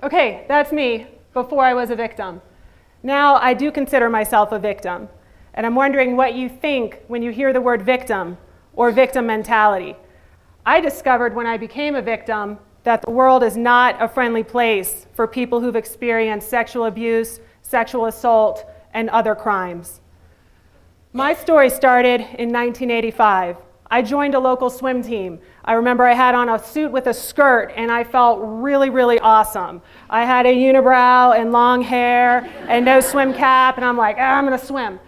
Okay, that's me before I was a victim. Now I do consider myself a victim. And I'm wondering what you think when you hear the word victim or victim mentality. I discovered when I became a victim that the world is not a friendly place for people who've experienced sexual abuse, sexual assault, and other crimes. My story started in 1985. I joined a local swim team. I remember I had on a suit with a skirt and I felt really, really awesome. I had a unibrow and long hair and no swim cap, and I'm like, I'm gonna swim.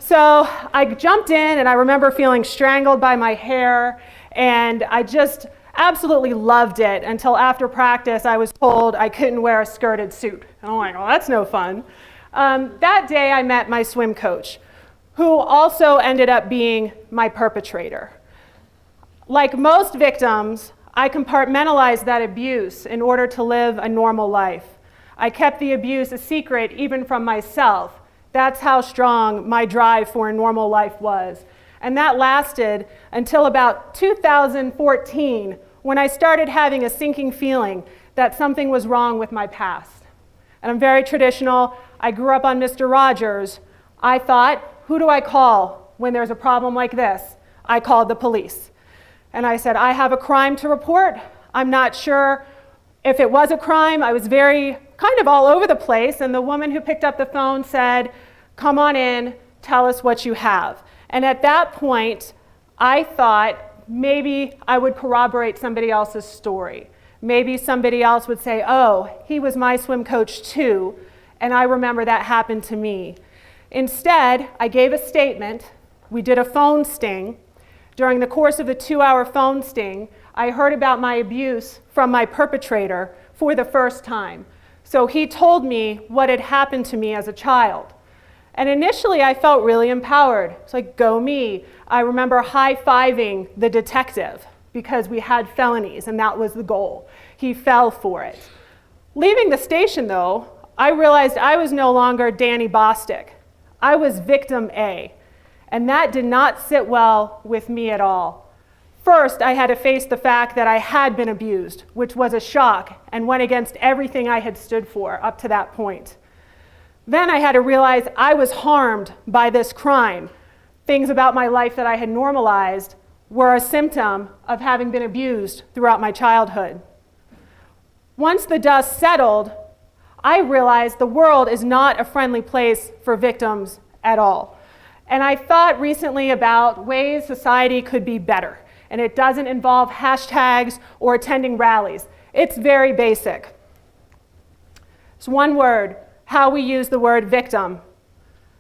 So I jumped in and I remember feeling strangled by my hair, and I just absolutely loved it until after practice I was told I couldn't wear a skirted suit. And I'm like, well, that's no fun. That day I met my swim coach, who also ended up being my perpetrator. Like most victims, I compartmentalized that abuse in order to live a normal life. I kept the abuse a secret even from myself. That's how strong my drive for a normal life was. And that lasted until about 2014, when I started having a sinking feeling that something was wrong with my past. And I'm very traditional. I grew up on Mr. Rogers. I thought, who do I call when there's a problem like this? I called the police. And I said, I have a crime to report. I'm not sure if it was a crime. I was very kind of all over the place. And the woman who picked up the phone said, come on in, tell us what you have. And at that point, I thought maybe I would corroborate somebody else's story. Maybe somebody else would say, oh, he was my swim coach too. And I remember that happened to me. Instead, I gave a statement. We did a phone sting. During the course of the 2-hour phone sting, I heard about my abuse from my perpetrator for the first time. So he told me what had happened to me as a child. And initially I felt really empowered. It's like, go me. I remember high-fiving the detective because we had felonies and that was the goal. He fell for it. Leaving the station though, I realized I was no longer Dani Bostick. I was victim A. And that did not sit well with me at all. First, I had to face the fact that I had been abused, which was a shock and went against everything I had stood for up to that point. Then I had to realize I was harmed by this crime. Things about my life that I had normalized were a symptom of having been abused throughout my childhood. Once the dust settled, I realized the world is not a friendly place for victims at all. And I thought recently about ways society could be better. And it doesn't involve hashtags or attending rallies. It's very basic. It's one word, how we use the word victim.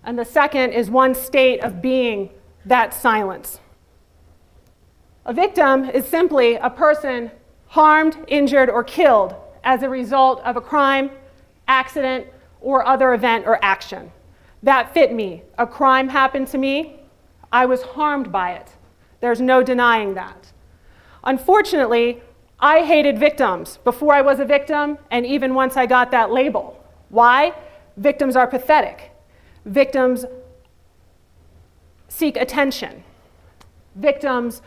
And the second is one state of being, that silence. A victim is simply a person harmed, injured, or killed as a result of a crime, accident, or other event or action. That fit me. A crime happened to me. I was harmed by it. There's no denying that. Unfortunately, I hated victims before I was a victim and even once I got that label. Why? Victims are pathetic. Victims seek attention. Victims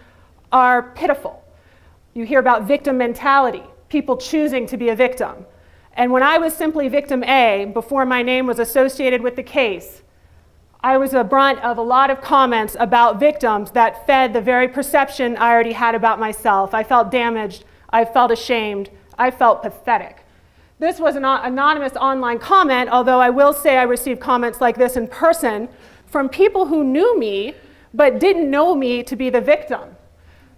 are pitiful. You hear about victim mentality, people choosing to be a victim. And when I was simply victim A, before my name was associated with the case, I was the brunt of a lot of comments about victims that fed the very perception I already had about myself. I felt damaged, I felt ashamed, I felt pathetic. This was an anonymous online comment, although I will say I received comments like this in person from people who knew me but didn't know me to be the victim.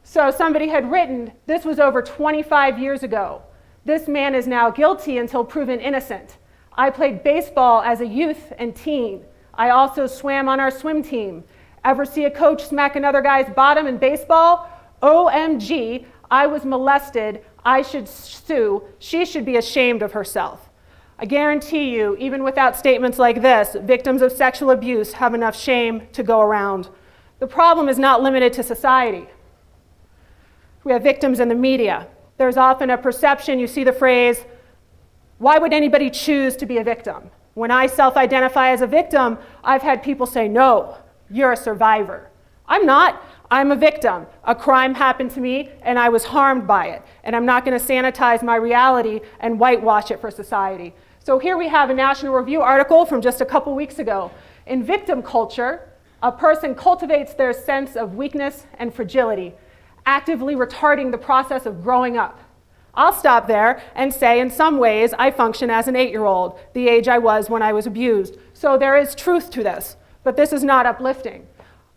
So somebody had written, this was over 25 years ago. This man is now guilty until proven innocent. I played baseball as a youth and teen. I also swam on our swim team. Ever see a coach smack another guy's bottom in baseball? OMG, I was molested. I should sue. She should be ashamed of herself. I guarantee you, even without statements like this, victims of sexual abuse have enough shame to go around. The problem is not limited to society. We have victims in the media. There's often a perception, you see the phrase, why would anybody choose to be a victim? When I self-identify as a victim, I've had people say, no, you're a survivor. I'm not. I'm a victim. A crime happened to me and I was harmed by it. And I'm not going to sanitize my reality and whitewash it for society. So here we have a National Review article from just a couple weeks ago. In victim culture, a person cultivates their sense of weakness and fragility, actively retarding the process of growing up. I'll stop there and say in some ways I function as an 8-year-old, the age I was when I was abused. So there is truth to this, but this is not uplifting.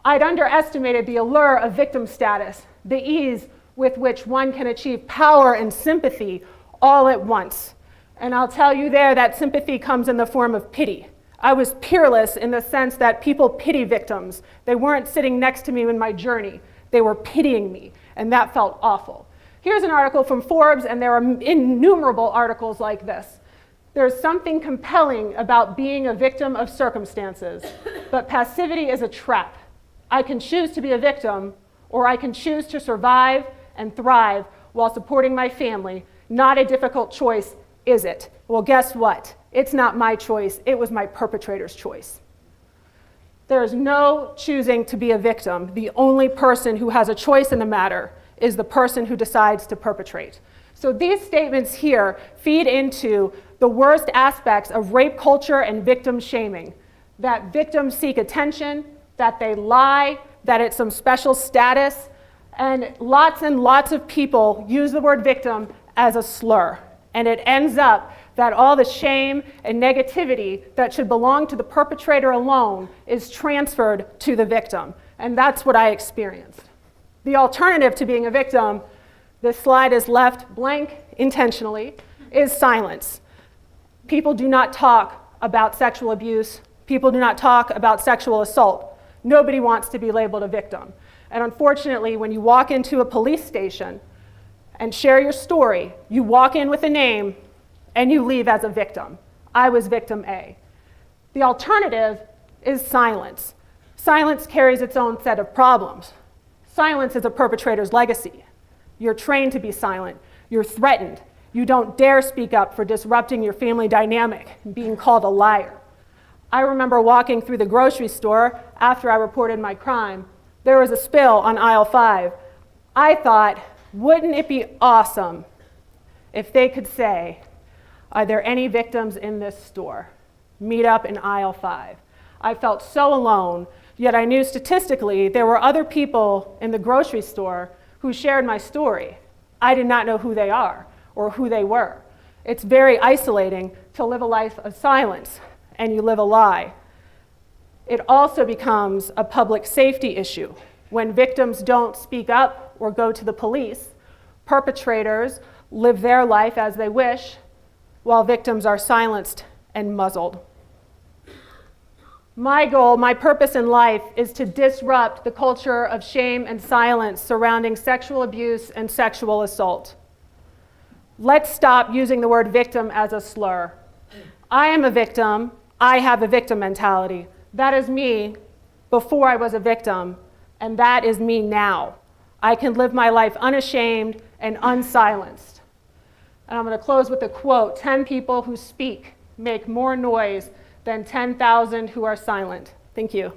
I'd underestimated the allure of victim status, the ease with which one can achieve power and sympathy all at once. And I'll tell you there that sympathy comes in the form of pity. I was peerless in the sense that people pity victims. They weren't sitting next to me in my journey. They were pitying me, and that felt awful. Here's an article from Forbes, and there are innumerable articles like this. There's something compelling about being a victim of circumstances, but passivity is a trap. I can choose to be a victim, or I can choose to survive and thrive while supporting my family. Not a difficult choice, is it? Well, guess what? It's not my choice. It was my perpetrator's choice. There's no choosing to be a victim. The only person who has a choice in the matter is the person who decides to perpetrate. So these statements here feed into the worst aspects of rape culture and victim shaming. That victims seek attention, that they lie, that it's some special status, and lots of people use the word victim as a slur. And it ends up that all the shame and negativity that should belong to the perpetrator alone is transferred to the victim. And that's what I experienced. The alternative to being a victim, this slide is left blank intentionally, is silence. People do not talk about sexual abuse. People do not talk about sexual assault. Nobody wants to be labeled a victim. And unfortunately, when you walk into a police station and share your story, you walk in with a name and you leave as a victim. I was victim A. The alternative is silence. Silence carries its own set of problems. Silence is a perpetrator's legacy. You're trained to be silent. You're threatened. You don't dare speak up for disrupting your family dynamic and being called a liar. I remember walking through the grocery store after I reported my crime. There was a spill on aisle 5. I thought, wouldn't it be awesome if they could say, are there any victims in this store? Meet up in aisle 5. I felt so alone, yet I knew statistically there were other people in the grocery store who shared my story. I did not know who they are or who they were. It's very isolating to live a life of silence and you live a lie. It also becomes a public safety issue. When victims don't speak up or go to the police, perpetrators live their life as they wish, while victims are silenced and muzzled. My goal, my purpose in life is to disrupt the culture of shame and silence surrounding sexual abuse and sexual assault. Let's stop using the word victim as a slur. I am a victim. I have a victim mentality. That is me before I was a victim, and that is me now. I can live my life unashamed and unsilenced. And I'm going to close with a quote. 10 people who speak make more noise than 10,000 who are silent. Thank you.